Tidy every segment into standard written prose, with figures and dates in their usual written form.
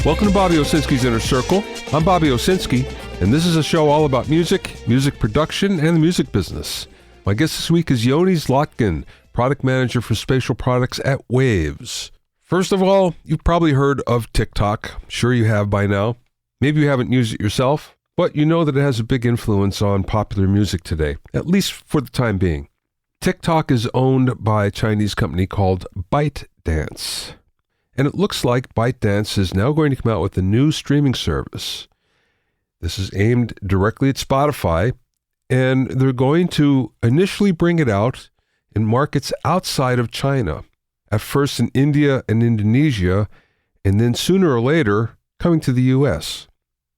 Welcome to Bobby Owsinski's Inner Circle. I'm Bobby Owsinski, and this is a show all about music, music production, and the music business. My guest this week is Yoni Zlotkin, product manager for spatial products at Waves. First of all, you've probably heard of TikTok. I'm sure you have by now. Maybe you haven't used it yourself, but you know that it has a big influence on popular music today, at least for the time being. TikTok is owned by a Chinese company called Bytedance. And it looks like Bytedance is now going to come out with a new streaming service. This is aimed directly at Spotify, and they're going to initially bring it out in markets outside of China. At first in India and Indonesia, and then sooner or later coming to the US.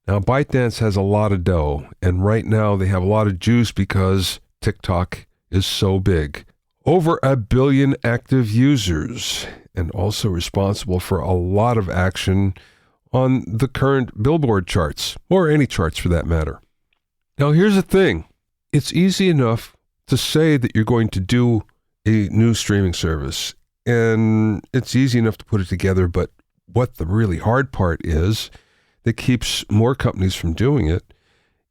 Now, Bytedance has a lot of dough, and right now they have a lot of juice because TikTok is so big. Over 1 billion active users, and also responsible for a lot of action on the current Billboard charts, or any charts for that matter. Now, here's the thing. It's easy enough to say that you're going to do a new streaming service, and it's easy enough to put it together, but what the really hard part is that keeps more companies from doing it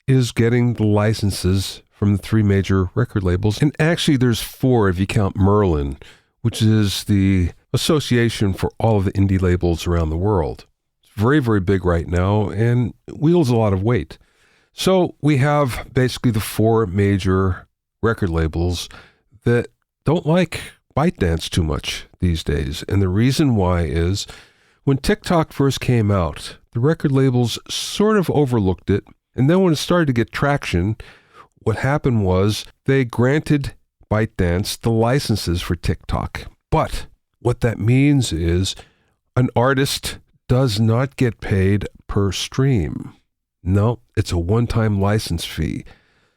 is getting the licenses from the 3 major record labels. And actually there's 4 if you count Merlin, which is the association for all of the indie labels around the world. It's very, very big right now and wields a lot of weight. So we have basically the 4 major record labels that don't like Bytedance too much these days. And the reason why is when TikTok first came out, the record labels sort of overlooked it. And then when it started to get traction, what happened was they granted Bytedance the licenses for TikTok. But what that means is an artist does not get paid per stream. No, it's a one-time license fee.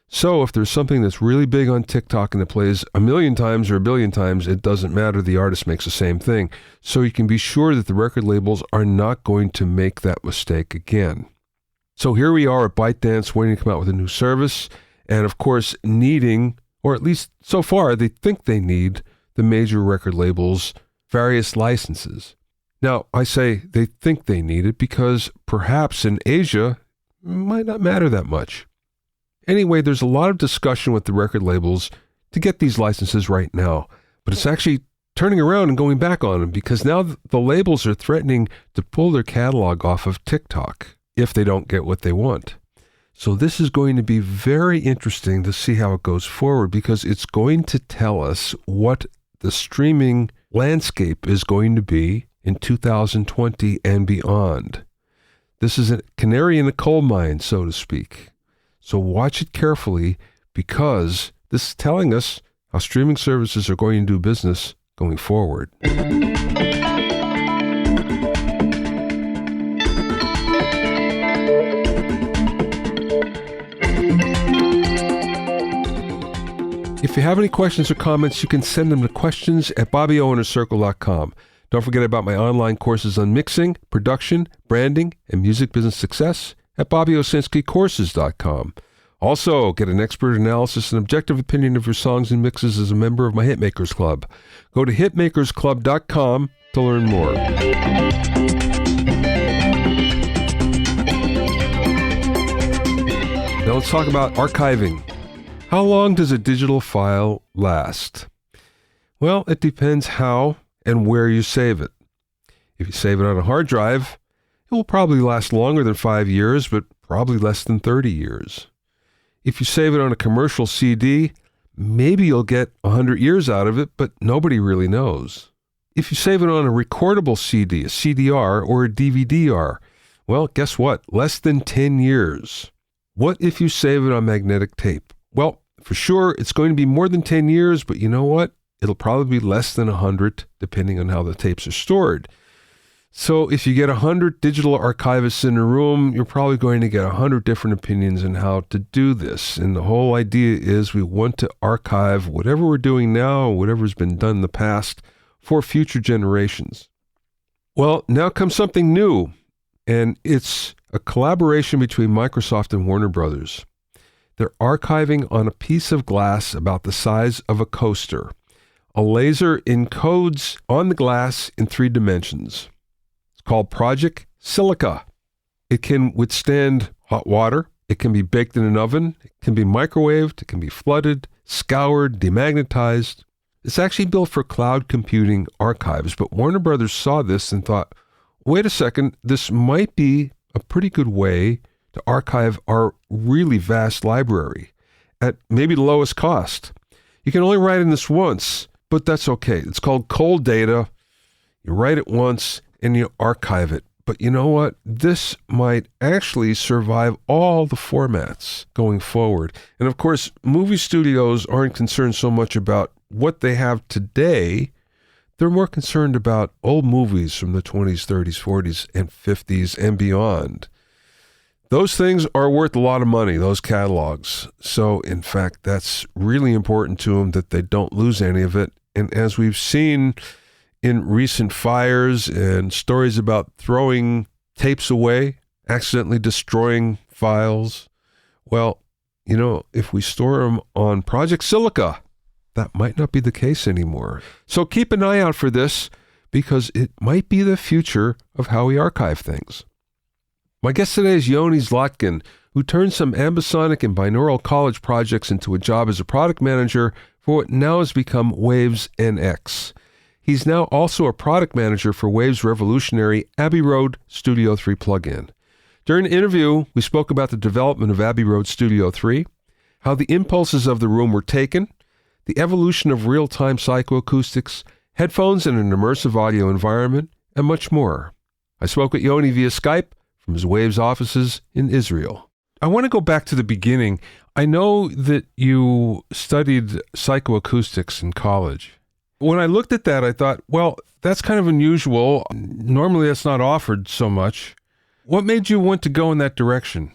So if there's something that's really big on TikTok and it plays 1 million times or 1 billion times, it doesn't matter. The artist makes the same thing. So you can be sure that the record labels are not going to make that mistake again. So here we are at Bytedance waiting to come out with a new service. And of course, needing, or at least so far, they think they need the major record labels' various licenses. Now, I say they think they need it because perhaps in Asia, it might not matter that much. Anyway, there's a lot of discussion with the record labels to get these licenses right now, but it's actually turning around and going back on them because now the labels are threatening to pull their catalog off of TikTok if they don't get what they want. So this is going to be very interesting to see how it goes forward because it's going to tell us what the streaming landscape is going to be in 2020 and beyond. This is a canary in a coal mine, so to speak. So watch it carefully because this is telling us how streaming services are going to do business going forward. If you have any questions or comments, you can send them to questions@BobbyOInnerCircle.com. Don't forget about my online courses on mixing, production, branding, and music business success at BobbyOwsinskiCourses.com. Also, get an expert analysis and objective opinion of your songs and mixes as a member of my Hitmakers Club. Go to hitmakersclub.com to learn more. Now let's talk about archiving. How long does a digital file last? Well, it depends how and where you save it. If you save it on a hard drive, it will probably last longer than 5 years, but probably less than 30 years. If you save it on a commercial CD, maybe you'll get 100 years out of it, but nobody really knows. If you save it on a recordable CD, a CDR, or a DVD-R, well, guess what? Less than 10 years. What if you save it on magnetic tape? Well, for sure, it's going to be more than 10 years, but you know what? It'll probably be less than 100, depending on how the tapes are stored. So if you get 100 digital archivists in a room, you're probably going to get 100 different opinions on how to do this. And the whole idea is we want to archive whatever we're doing now, whatever's been done in the past, for future generations. Well, now comes something new, and it's a collaboration between Microsoft and Warner Brothers. They're archiving on a piece of glass about the size of a coaster. A laser encodes on the glass in 3 dimensions. It's called Project silica. It can withstand hot water. It can be baked in an oven. It can be microwaved. It can be flooded, scoured, demagnetized. It's actually built for cloud computing archives, but Warner Brothers saw this and thought, wait a second, this might be a pretty good way to archive our really vast library at maybe the lowest cost. You can only write in this once, but that's okay. It's called cold data. You write it once and you archive it. But you know what? This might actually survive all the formats going forward. And of course, movie studios aren't concerned so much about what they have today. They're more concerned about old movies from the 20s, 30s, 40s, and 50s and beyond. Those things are worth a lot of money, those catalogs. So, in fact, that's really important to them that they don't lose any of it. And as we've seen in recent fires and stories about throwing tapes away, accidentally destroying files, well, you know, if we store them on Project Silica, that might not be the case anymore. So keep an eye out for this because it might be the future of how we archive things. My guest today is Yoni Zlotkin, who turned some ambisonic and binaural college projects into a job as a product manager for what now has become Waves NX. He's now also a product manager for Waves' revolutionary Abbey Road Studio 3 plugin. During the interview, we spoke about the development of Abbey Road Studio 3, how the impulses of the room were taken, the evolution of real-time psychoacoustics, headphones in an immersive audio environment, and much more. I spoke with Yoni via Skype from his Waves offices in Israel. I want to go back to the beginning. I know that you studied psychoacoustics in college. When I looked at that, I thought, well, that's kind of unusual. Normally, that's not offered so much. What made you want to go in that direction?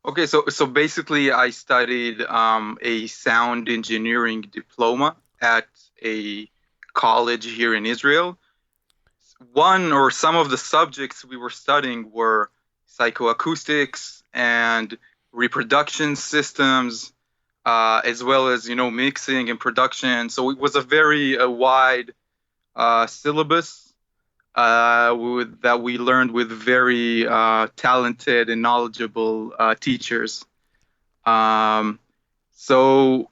Okay, so basically I studied a sound engineering diploma at a college here in Israel. One or some of the subjects we were studying were psychoacoustics and reproduction systems, as well as, mixing and production. So it was a very wide syllabus that we learned with very talented and knowledgeable teachers. So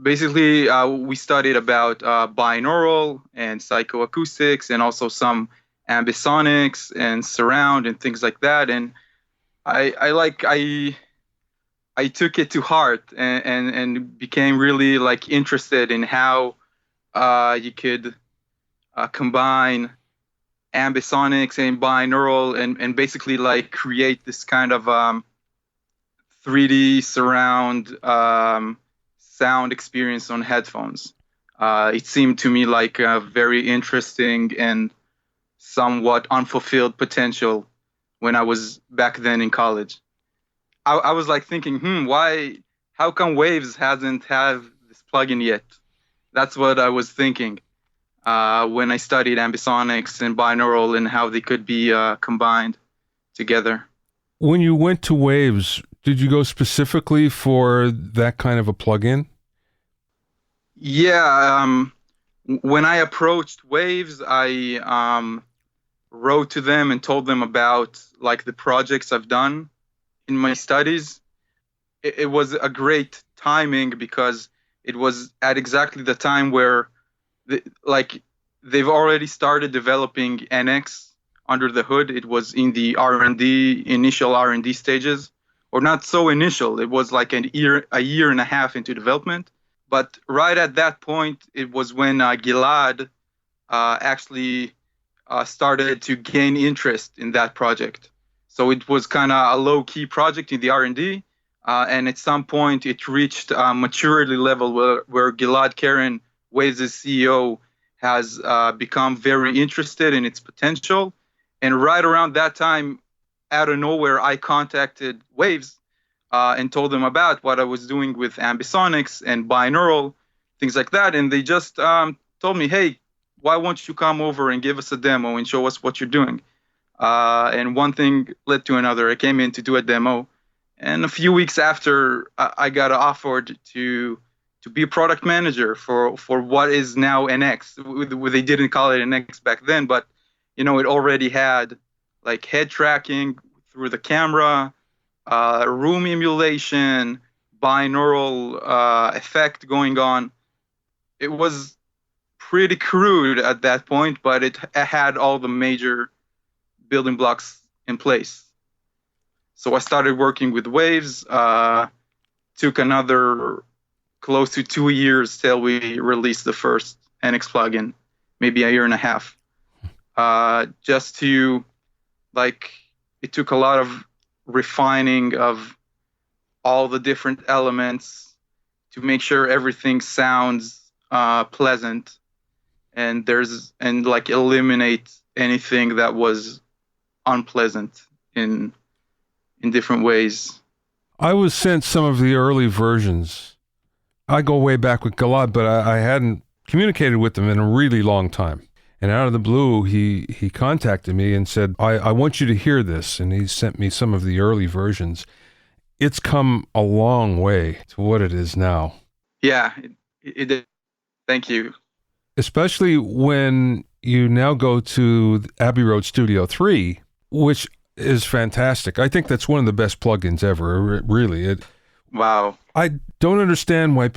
basically, we studied about binaural and psychoacoustics and also some ambisonics and surround and things like that. And I took it to heart and became really interested in how you could combine ambisonics and binaural and basically create this kind of 3D surround sound experience on headphones. It seemed to me like a very interesting and somewhat unfulfilled potential when I was back then in college. I was thinking, how come Waves hasn't have this plugin yet? That's what I was thinking when I studied ambisonics and binaural and how they could be combined together. When you went to Waves, did you go specifically for that kind of a plugin? Yeah. When I approached Waves, I wrote to them and told them about the projects I've done in my studies. It was a great timing because it was at exactly the time where they've already started developing NX under the hood. It was in the initial R&D stages, or not so initial. It was a year and a half into development. But right at that point, it was when Gilad actually started to gain interest in that project. So it was kind of a low-key project in the R&D. And at some point, it reached a maturity level where Gilad Karen, Waves' CEO, has become very interested in its potential. And right around that time, out of nowhere, I contacted Waves and told them about what I was doing with ambisonics and binaural, things like that. And they just told me, hey, why won't you come over and give us a demo and show us what you're doing? And one thing led to another. I came in to do a demo. And a few weeks after, I got offered to be a product manager for what is now NX. They didn't call it NX back then, but it already had like head tracking through the camera, room emulation, binaural effect going on. It was pretty crude at that point, but it had all the major building blocks in place. So I started working with Waves. Took another close to 2 years till we released the first NX plugin, maybe a year and a half. Just to, like, it took a lot of refining of all the different elements to make sure everything sounds pleasant, and like eliminate anything that was unpleasant in different ways. I was sent some of the early versions. I go way back with Gilad, but I hadn't communicated with him in a really long time. And out of the blue, he contacted me and said, I want you to hear this. And he sent me some of the early versions. It's come a long way to what it is now. Yeah, it did. Thank you. Especially when you now go to Abbey Road Studio 3, which is fantastic. I think that's one of the best plugins ever, really. Wow. I don't understand why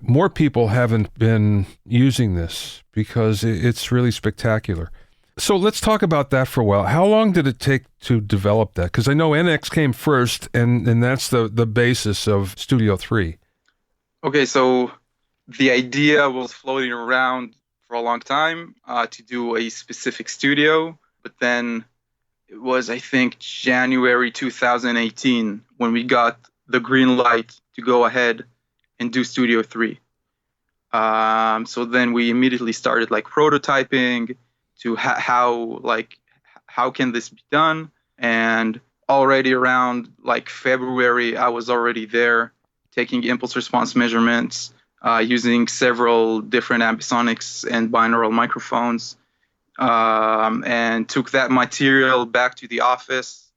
more people haven't been using this, because it's really spectacular. So let's talk about that for a while. How long did it take to develop that? Because I know NX came first, and that's the basis of Studio 3. Okay, so the idea was floating around for a long time to do a specific studio, but then it was, I think, January 2018 when we got the green light to go ahead and do Studio 3. So then we immediately started like prototyping to how can this be done? And already around like February, I was already there taking impulse response measurements, using several different ambisonics and binaural microphones, and took that material back to the office,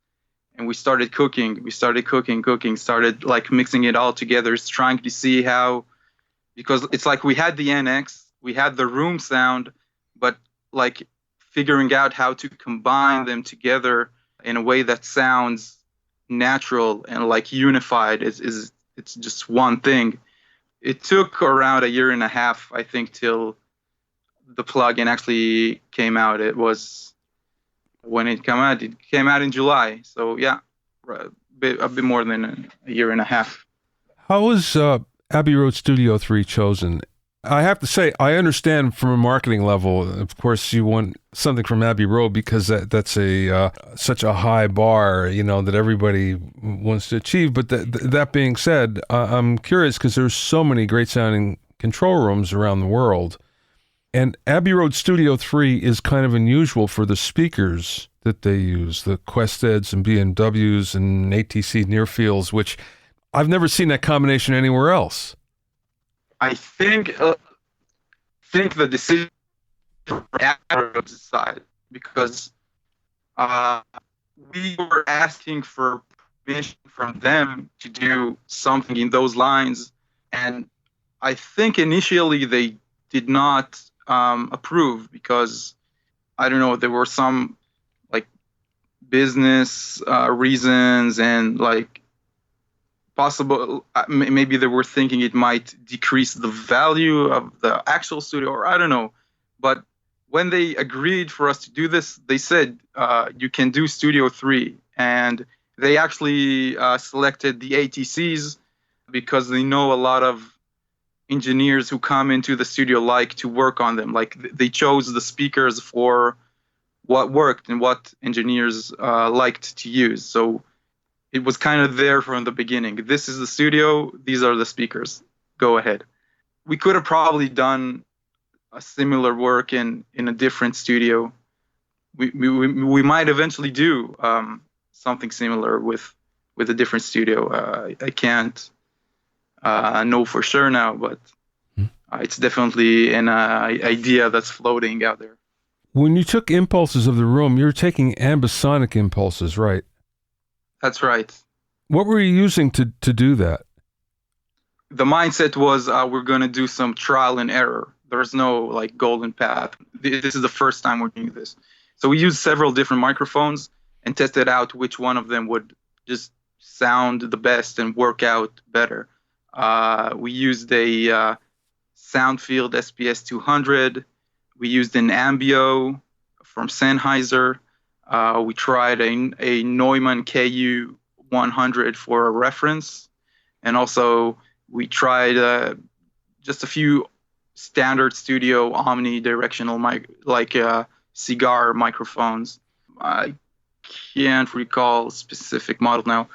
and we started cooking. Started like mixing it all together, trying to see how, because it's like we had the NX, we had the room sound, but like figuring out how to combine them together in a way that sounds natural and like unified is it's just one thing. It took around a year and a half, I think, till the plugin actually came out. It was when it came out in July. So yeah, a bit more than a year and a half. How was Abbey Road Studio 3 chosen? I have to say, I understand from a marketing level, of course, you want something from Abbey Road because that's such a high bar, that everybody wants to achieve. But that being said, I'm curious because there's so many great sounding control rooms around the world. And Abbey Road Studio 3 is kind of unusual for the speakers that they use, the Questeds and BMWs and ATC Nearfields, which I've never seen that combination anywhere else. I think the decision for Abbey Road's side, because we were asking for permission from them to do something in those lines, and I think initially they did not approve because, I don't know, there were some like business reasons and like possible, maybe they were thinking it might decrease the value of the actual studio, or I don't know. But when they agreed for us to do this, they said you can do Studio 3, and they actually selected the ATCs because they know a lot of engineers who come into the studio like to work on them. Like they chose the speakers for what worked and what engineers liked to use. So it was kind of there from the beginning. This is the studio. These are the speakers. Go ahead. We could have probably done a similar work in a different studio. We might eventually do something similar with a different studio. I can't know for sure now, but it's definitely an idea that's floating out there. When you took impulses of the room, you're taking ambisonic impulses, right? That's right. What were you using to do that? The mindset was we're going to do some trial and error. There's no like golden path. This is the first time we're doing this. So we used several different microphones and tested out which one of them would just sound the best and work out better. We used a Soundfield SPS 200. We used an Ambio from Sennheiser. We tried a Neumann KU 100 for a reference. And also we tried just a few standard studio omnidirectional cigar microphones. I can't recall a specific model now.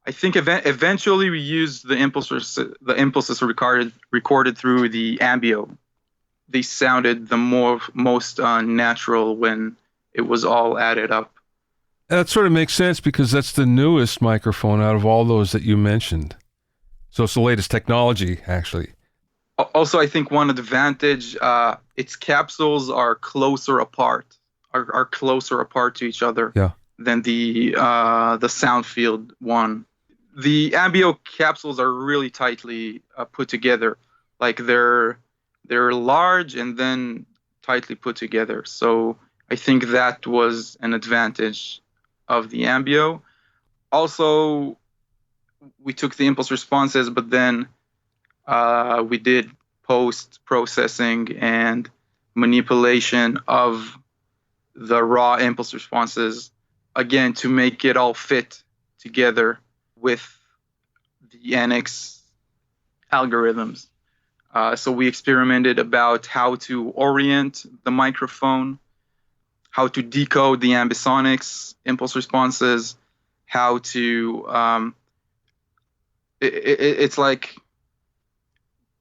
I think eventually we used the impulses recorded through the Ambio. They sounded the most natural when it was all added up. That sort of makes sense because that's the newest microphone out of all those that you mentioned. So it's the latest technology, actually. Also, I think one advantage, its capsules are closer apart, are closer apart to each other than the Soundfield one. The Ambio capsules are really tightly put together, like they're large and then tightly put together. So I think that was an advantage of the Ambio. Also, we took the impulse responses, but then we did post-processing and manipulation of the raw impulse responses, again, to make it all fit together with the NX algorithms. So we experimented about how to orient the microphone, how to decode the ambisonics impulse responses, how to it's like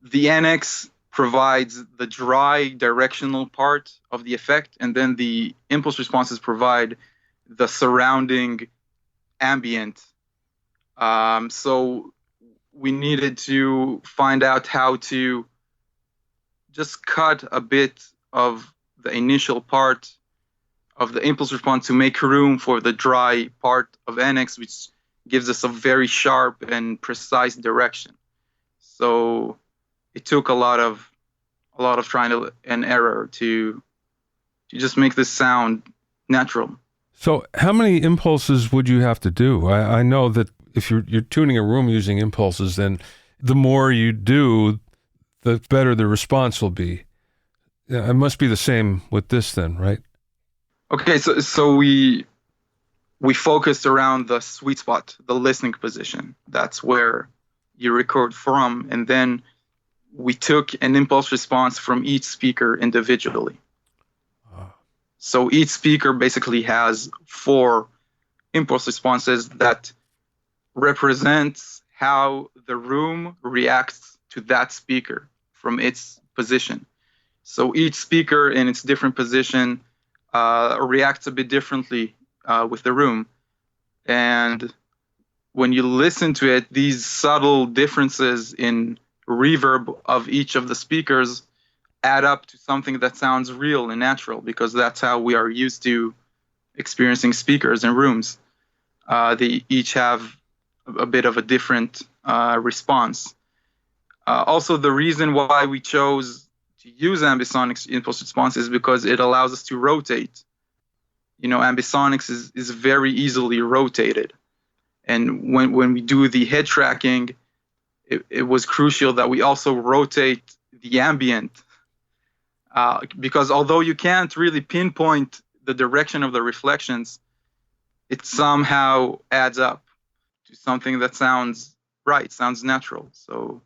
the NX provides the dry directional part of the effect, and then the impulse responses provide the surrounding ambient. So we needed to find out how to just cut a bit of the initial part of the impulse response to make room for the dry part of NX, which gives us a very sharp and precise direction. So it took a lot of trial and error to just make this sound natural. So how many impulses would you have to do? I know that if you're tuning a room using impulses, then the more you do, the better the response will be. It must be the same with this then, right? Okay, so we focused around the sweet spot, the listening position. That's where you record from, and then we took an impulse response from each speaker individually. So each speaker basically has 4 impulse responses that represents how the room reacts to that speaker from its position. So each speaker in its different position reacts a bit differently with the room. And when you listen to it, these subtle differences in reverb of each of the speakers add up to something that sounds real and natural, because that's how we are used to experiencing speakers in rooms. They each have a bit of a different response. Also, the reason why we chose to use ambisonics impulse response is because it allows us to rotate. You know, ambisonics is very easily rotated. And when we do the head tracking, it was crucial that we also rotate the ambient. Because although you can't really pinpoint the direction of the reflections, it somehow adds up to something that sounds right, sounds natural. So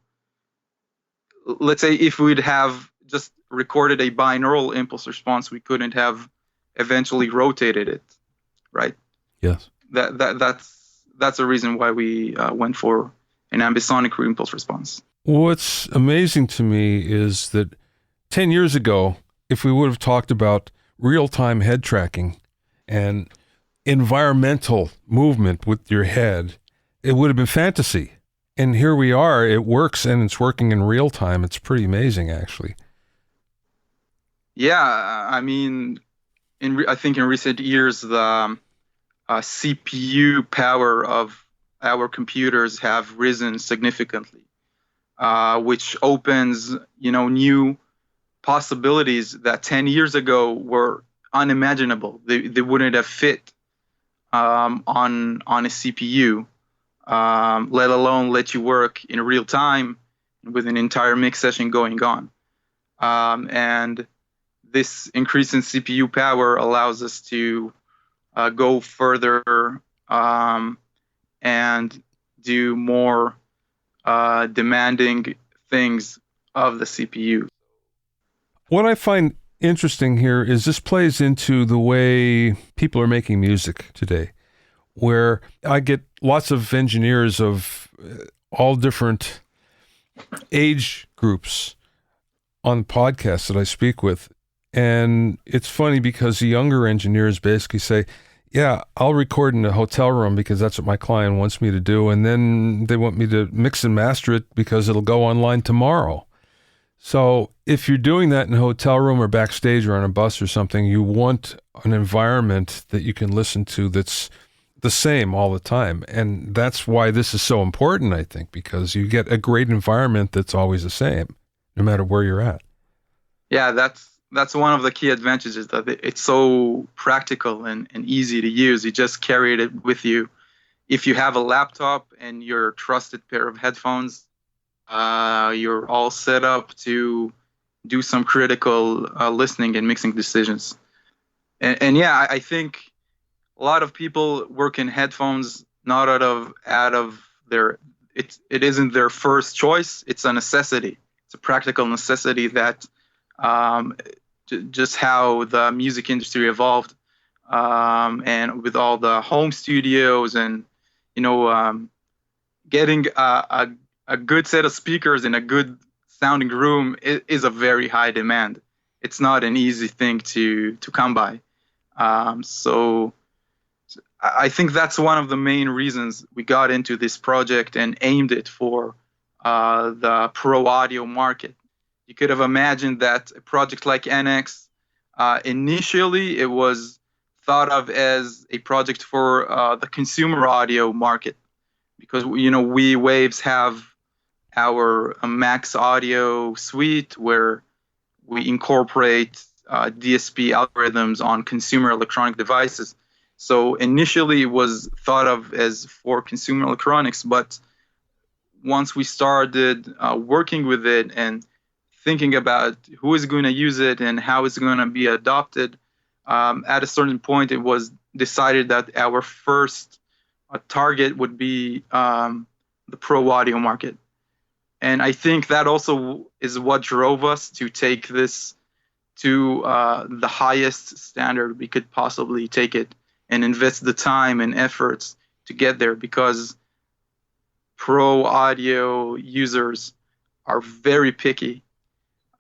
let's say if we'd have just recorded a binaural impulse response, we couldn't have eventually rotated it, right? Yes. That's a reason why we went for an ambisonic impulse response. What's amazing to me is that 10 years ago, if we would have talked about real-time head tracking and environmental movement with your head, it would have been fantasy. And here we are, it works, and it's working in real time. It's pretty amazing, actually. Yeah, I mean, I think in recent years, the CPU power of our computers have risen significantly, which opens, new possibilities that 10 years ago were unimaginable. They wouldn't have fit on a CPU, let alone let you work in real time with an entire mix session going on. And this increase in CPU power allows us to go further and do more demanding things of the CPU. What I find interesting here is this plays into the way people are making music today, where I get lots of engineers of all different age groups on podcasts that I speak with. And it's funny because the younger engineers basically say, yeah, I'll record in a hotel room because that's what my client wants me to do. And then they want me to mix and master it because it'll go online tomorrow. So if you're doing that in a hotel room or backstage or on a bus or something, you want an environment that you can listen to that's the same all the time. And that's why this is so important, I think, because you get a great environment that's always the same, no matter where you're at. Yeah, that's one of the key advantages, that it's so practical and easy to use. You just carry it with you. If you have a laptop and your trusted pair of headphones, you're all set up to do some critical listening and mixing decisions. And yeah, I think a lot of people work in headphones not out of their it isn't their first choice. It's a necessity. It's a practical necessity that just how the music industry evolved, and with all the home studios and getting a good set of speakers in a good sounding room is a very high demand. It's not an easy thing to come by. So I think that's one of the main reasons we got into this project and aimed it for the pro audio market. You could have imagined that a project like NX, initially it was thought of as a project for the consumer audio market, because we Waves have our Max Audio suite where we incorporate DSP algorithms on consumer electronic devices. So initially it was thought of as for consumer electronics, but once we started working with it and thinking about who is going to use it and how it's going to be adopted, at a certain point it was decided that our first target would be the pro audio market. And I think that also is what drove us to take this to the highest standard we could possibly take it and invest the time and efforts to get there, because pro audio users are very picky.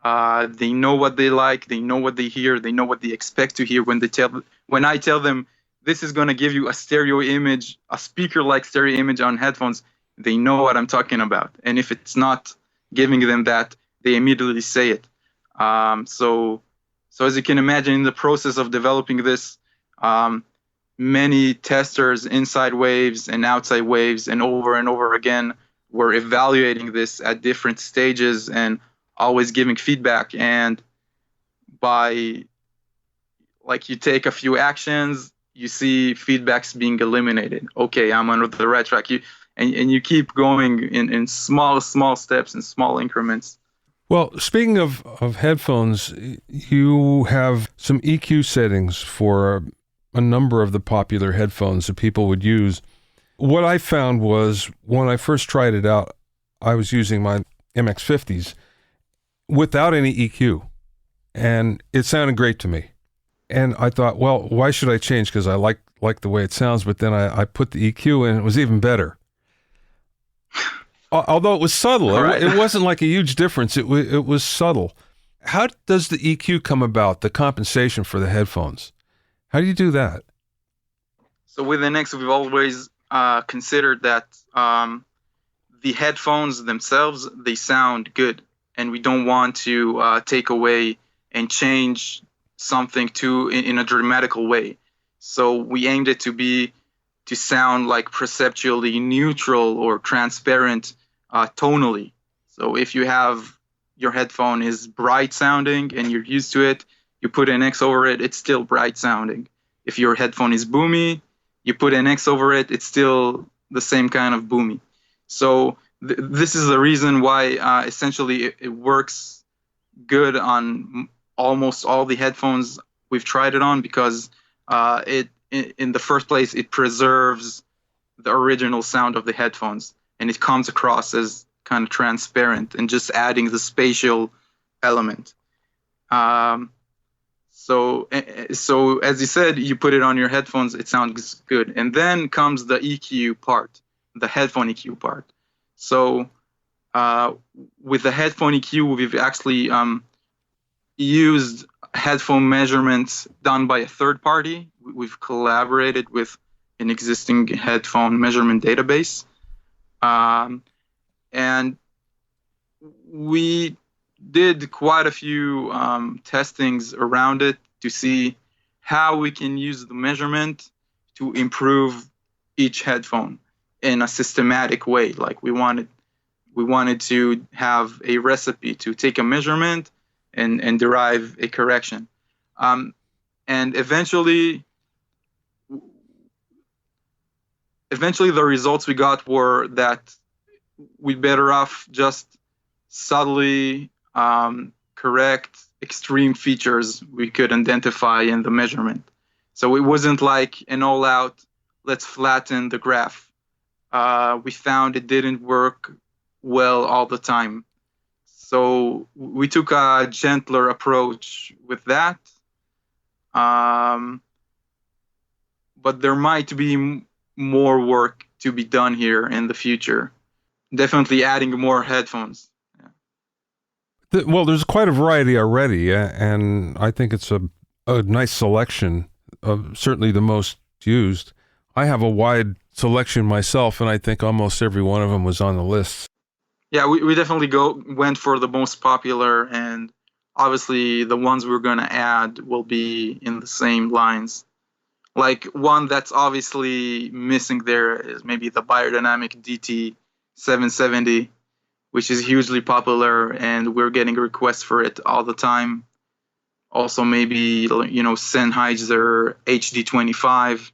They know what they like, they know what they hear, they know what they expect to hear when I tell them this is going to give you a stereo image, a speaker-like stereo image on headphones. They know what I'm talking about. And if it's not giving them that, they immediately say it. So as you can imagine, in the process of developing this, many testers inside Waves and outside Waves and over again were evaluating this at different stages and always giving feedback. And by, you take a few actions, you see feedbacks being eliminated. Okay, I'm on the right track. And you keep going in small steps and small increments. Well, speaking of headphones, you have some EQ settings for a number of the popular headphones that people would use. What I found was when I first tried it out, I was using my MX50s without any EQ, and it sounded great to me. And I thought, well, why should I change? Because I like the way it sounds. But then I put the EQ in, and it was even better. Although it was subtle. Right. It wasn't like a huge difference. It was subtle. How does the EQ come about, the compensation for the headphones? How do you do that? So with NX, we've always considered that the headphones themselves, they sound good. And we don't want to take away and change something in a dramatical way. So we aimed it to sound like perceptually neutral or transparent tonally. So if you have your headphone is bright sounding and you're used to it, you put an X over it, it's still bright sounding. If your headphone is boomy, you put an X over it, it's still the same kind of boomy. So this is the reason why essentially it works good on almost all the headphones we've tried it on, because in the first place, it preserves the original sound of the headphones, and it comes across as kind of transparent and just adding the spatial element. So as you said, you put it on your headphones, it sounds good. And then comes the EQ part, the headphone EQ part. So with the headphone EQ, we've actually used headphone measurements done by a third party. We've collaborated with an existing headphone measurement database. And we did quite a few testings around it to see how we can use the measurement to improve each headphone in a systematic way. Like we wanted to have a recipe to take a measurement and derive a correction. And eventually the results we got were that we better off just subtly correct extreme features we could identify in the measurement. So it wasn't like an all-out, let's flatten the graph. We found it didn't work well all the time. So we took a gentler approach with that. But there might be more work to be done here in the future. Definitely adding more headphones. Well, there's quite a variety already, and I think it's a nice selection of certainly the most used. I have a wide selection myself, and I think almost every one of them was on the list. Yeah, we definitely went for the most popular, and obviously the ones we're going to add will be in the same lines. Like one that's obviously missing there is maybe the Biodynamic DT770, which is hugely popular, and we're getting requests for it all the time. Also, maybe Sennheiser HD25,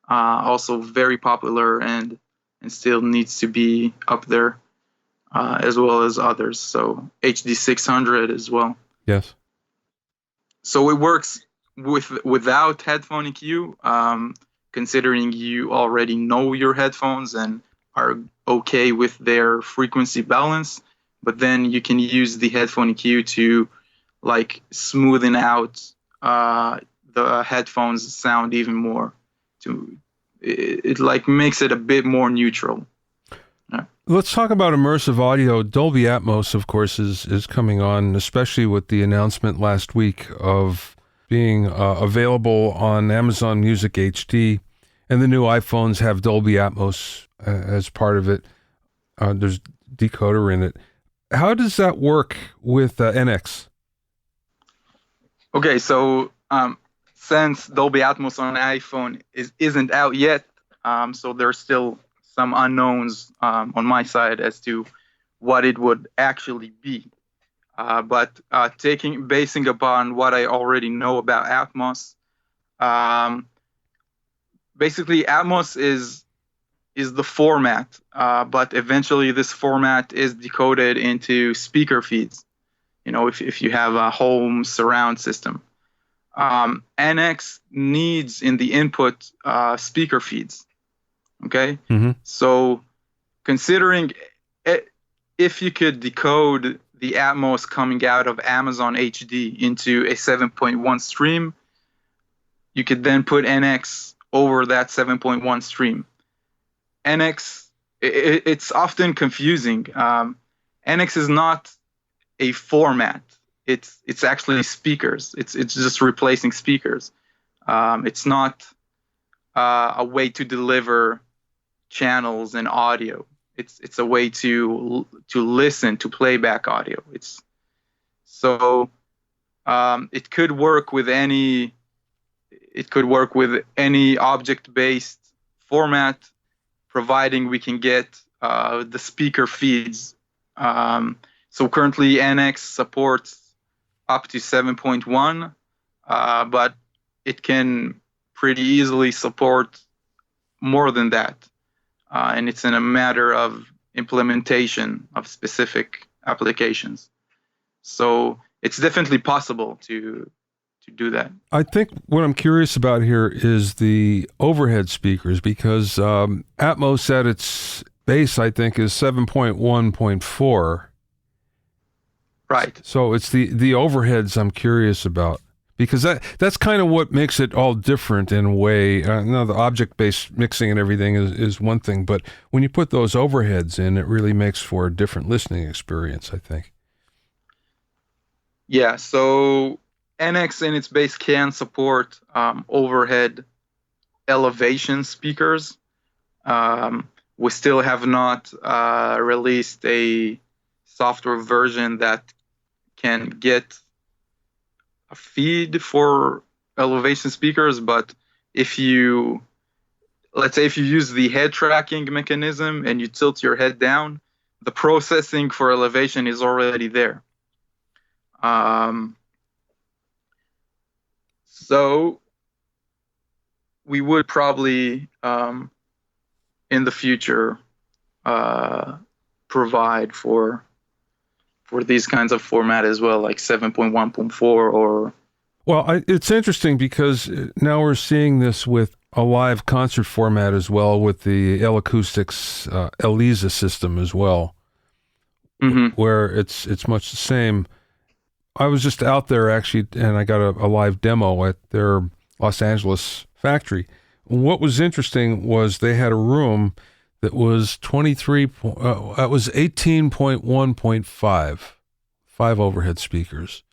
also very popular and still needs to be up there, as well as others. So HD600 as well. Yes. So it works without headphone EQ, considering you already know your headphones and are okay with their frequency balance, but then you can use the headphone EQ to like smoothen out the headphones sound even more. It like makes it a bit more neutral. Yeah. Let's talk about immersive audio. Dolby Atmos, of course, is coming on, especially with the announcement last week of being available on Amazon Music HD, and the new iPhones have Dolby Atmos as part of it. There's decoder in it. How does that work with NX? Okay, so since Dolby Atmos on iPhone isn't out yet, so there's still some unknowns on my side as to what it would actually be. But basing upon what I already know about Atmos, basically Atmos is the format, but eventually this format is decoded into speaker feeds. If you have a home surround system, NX needs in the input speaker feeds. Okay, So considering if you could decode the Atmos coming out of Amazon HD into a 7.1 stream, you could then put NX over that 7.1 stream. NX, it's often confusing. NX is not a format. It's actually speakers. It's just replacing speakers. It's not a way to deliver channels and audio. It's a way to listen to playback audio. It could work with any object-based format, providing we can get the speaker feeds. So currently NX supports up to 7.1, but it can pretty easily support more than that. And it's in a matter of implementation of specific applications. So it's definitely possible to do that. I think what I'm curious about here is the overhead speakers, because Atmos at its base, I think, is 7.1.4. Right. So it's the overheads I'm curious about, because that's kind of what makes it all different in a way. Now, the object-based mixing and everything is one thing, but when you put those overheads in, it really makes for a different listening experience, I think. Yeah, so NX in its base can support overhead elevation speakers. We still have not released a software version that can get a feed for elevation speakers, but let's say if you use the head tracking mechanism and you tilt your head down, the processing for elevation is already there. So we would probably in the future provide for these kinds of format as well, like 7.1.4 or... Well, it's interesting because now we're seeing this with a live concert format as well, with the L-Acoustics Elisa system as well, where it's much the same. I was just out there actually, and I got a live demo at their Los Angeles factory. What was interesting was they had a room that was 18.1.5, 5 overhead speakers.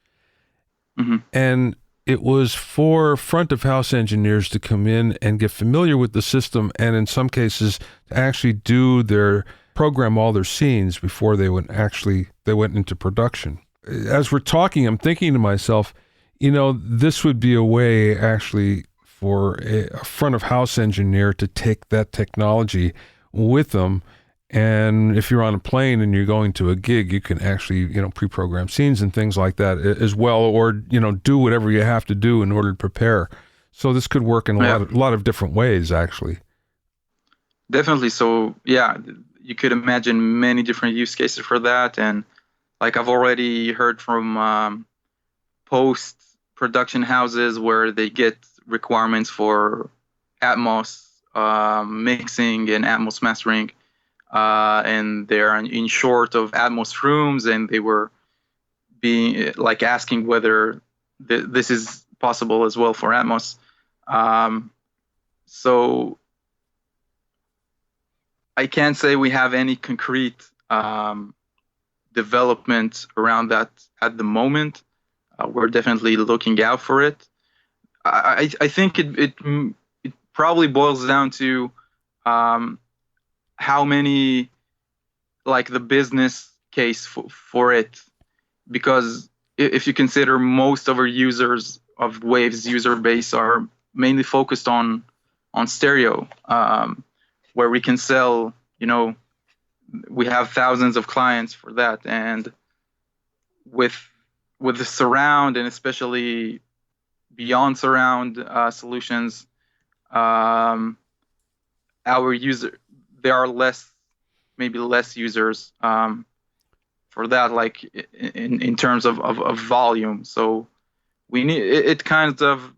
And it was for front of house engineers to come in and get familiar with the system, and in some cases to actually program all their scenes before they went into production. As we're talking, I'm thinking to myself, this would be a way actually for a front of house engineer to take that technology with them. And if you're on a plane and you're going to a gig, you can actually, pre-program scenes and things like that as well, or, do whatever you have to do in order to prepare. So this could work in a lot of different ways, actually. Definitely. So, yeah, you could imagine many different use cases for that. And like I've already heard from post-production houses where they get requirements for Atmos mixing and Atmos mastering, and they're in short of Atmos rooms, and they were being asking whether this is possible as well for Atmos. So I can't say we have any concrete development around that at the moment. We're definitely looking out for it. I think it probably boils down to how many, the business case for it, because if you consider most of our users of Waves user base are mainly focused on stereo, where we can sell, we have thousands of clients for that, and with the surround and especially beyond surround solutions, there are maybe less users for that, in terms of volume. So we need it kind of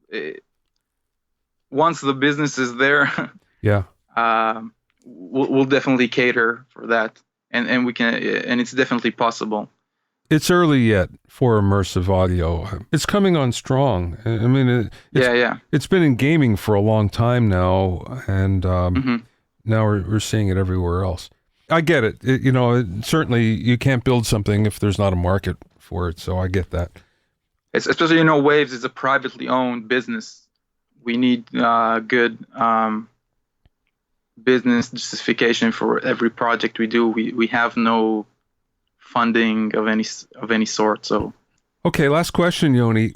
once the business is there, we'll definitely cater for that, and we can, and it's definitely possible. It's early yet for immersive audio. It's coming on strong. I mean, it's been in gaming for a long time now, and now we're seeing it everywhere else. I get it. Certainly you can't build something if there's not a market for it, so I get that. Especially, Waves is a privately owned business. We need good business justification for every project we do. We have no funding of any sort. So, okay, last question, Yoni.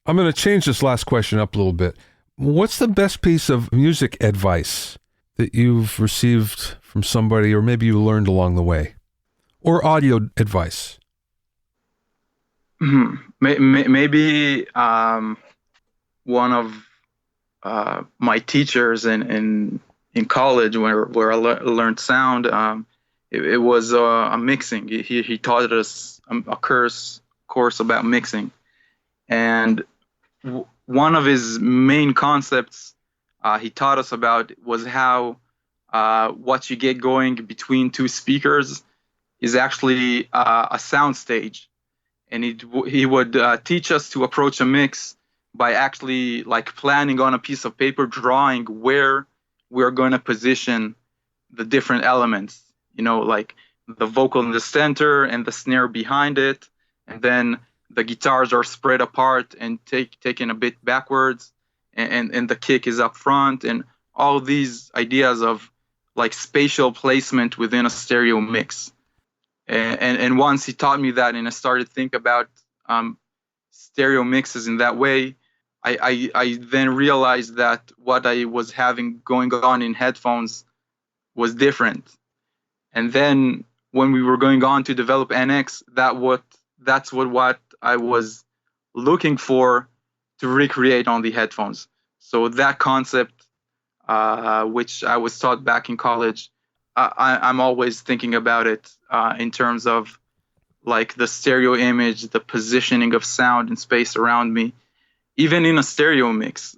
I'm going to change this last question up a little bit. What's the best piece of music advice that you've received from somebody, or maybe you learned along the way, or audio advice? Maybe one of my teachers in college where I learned sound. It was a mixing. He taught us a course about mixing, and one of his main concepts he taught us about was how what you get going between two speakers is actually a sound stage, and he would teach us to approach a mix by actually like planning on a piece of paper, drawing where we're going to position the different elements, like the vocal in the center and the snare behind it, and then the guitars are spread apart and taken a bit backwards, and the kick is up front, and all these ideas of like spatial placement within a stereo mix. And once he taught me that, and I started to think about stereo mixes in that way, I then realized that what I was having going on in headphones was different. And then when we were going on to develop NX, that's what I was looking for to recreate on the headphones. So that concept, which I was taught back in college, I'm always thinking about it in terms of like the stereo image, the positioning of sound and space around me, even in a stereo mix.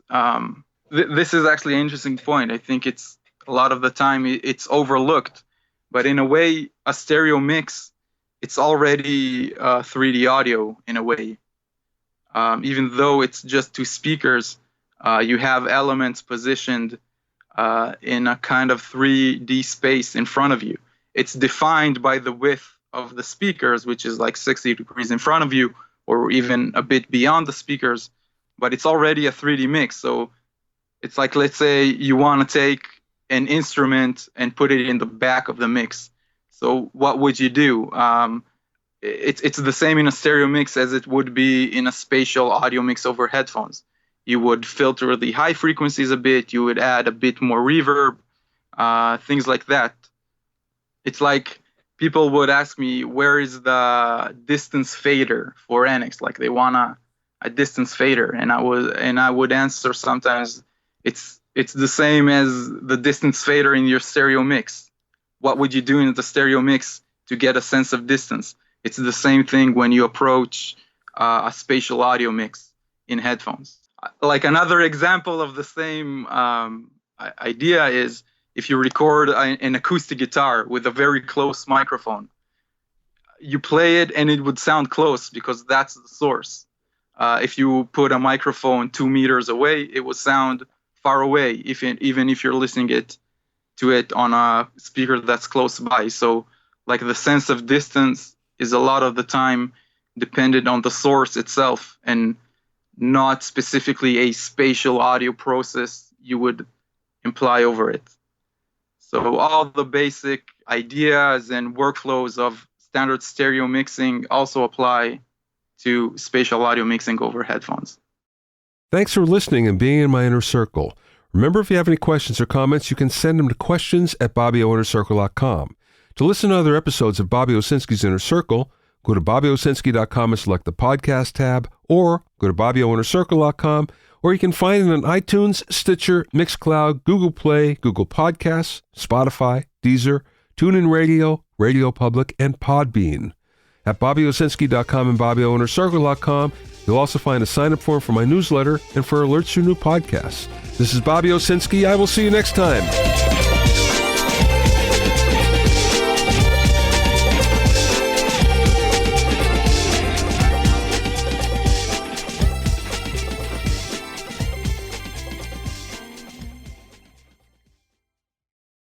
This is actually an interesting point. I think it's a lot of the time it's overlooked, but in a way, a stereo mix, it's already 3D audio in a way. Even though it's just two speakers, you have elements positioned in a kind of 3D space in front of you. It's defined by the width of the speakers, which is like 60 degrees in front of you, or even a bit beyond the speakers, but it's already a 3D mix. So it's like, let's say you want to take an instrument and put it in the back of the mix. So what would you do? It's the same in a stereo mix as it would be in a spatial audio mix over headphones. You would filter the high frequencies a bit, you would add a bit more reverb, things like that. It's like people would ask me, where is the distance fader for NX? Like they want a distance fader, and I would answer sometimes, it's the same as the distance fader in your stereo mix. What would you do in the stereo mix to get a sense of distance? It's the same thing when you approach a spatial audio mix in headphones. Like another example of the same idea is if you record an acoustic guitar with a very close microphone, you play it and it would sound close because that's the source. If you put a microphone 2 meters away, it would sound far away, even if you're listening to it on a speaker that's close by. So like the sense of distance is a lot of the time dependent on the source itself and not specifically a spatial audio process you would imply over it. So all the basic ideas and workflows of standard stereo mixing also apply to spatial audio mixing over headphones. Thanks for listening and being in my inner circle. Remember, if you have any questions or comments, you can send them to questions@BobbyOInnerCircle.com. To listen to other episodes of Bobby Owsinski's Inner Circle, go to BobbyOwsinski.com and select the podcast tab, or go to BobbyOInnerCircle.com, or you can find it on iTunes, Stitcher, Mixcloud, Google Play, Google Podcasts, Spotify, Deezer, TuneIn Radio, Radio Public, and Podbean. At BobbyOwsinski.com and BobbyOInnerCircle.com, you'll also find a sign-up form for my newsletter and for alerts to new podcasts. This is Bobby Owsinski. I will see you next time.